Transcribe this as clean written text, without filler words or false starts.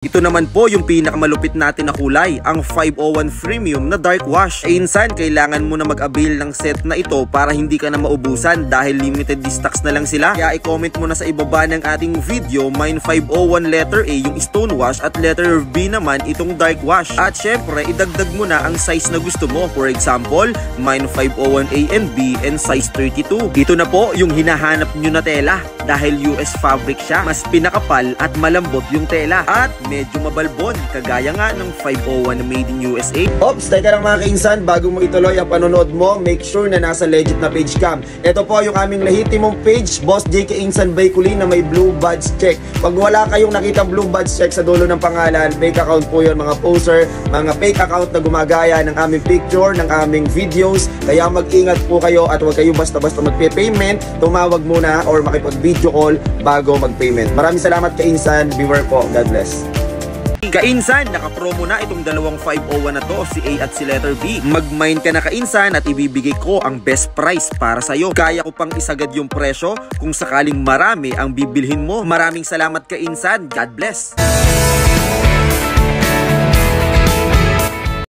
Ito naman po yung pinakamalupit natin na kulay, ang 501 Premium na Dark Wash. Insan, kailangan mo na mag-avail ng set na ito para hindi ka na maubusan dahil limited stocks na lang sila. Kaya i-comment mo na sa ibaba ng ating video, mine 501 letter A yung Stone Wash at letter B naman itong Dark Wash. At syempre, idagdag mo na ang size na gusto mo. For example, mine 501 A and B and size 32. Dito na po yung hinahanap nyo na tela dahil US fabric siya. Mas pinakapal at malambot yung tela. At medyo mabalbon, kagaya nga ng 501 na made in USA. Ops, teka lang mga kainsan, bago mo ituloy ang panonood mo, make sure na nasa legit na page cam. Ito po yung aming lehitimong page, Boss JK Insan Baikuli na may blue badge check. Pag wala kayong nakitang blue badge check sa dulo ng pangalan, fake account po yun mga poser, mga fake account na gumagaya ng aming picture, ng aming videos. Kaya mag-ingat po kayo at huwag kayo basta-basta mag-payment, tumawag muna or makipag-video call bago mag-payment. Maraming salamat kainsan, beware po, God bless. Kainsan, naka-promo na itong dalawang 501 na to, si A at si letter B. Mag-mine ka na kainsan at ibibigay ko ang best price para sa'yo. Kaya ko pang isagad yung presyo kung sakaling marami ang bibilhin mo. Maraming salamat kainsan, God bless.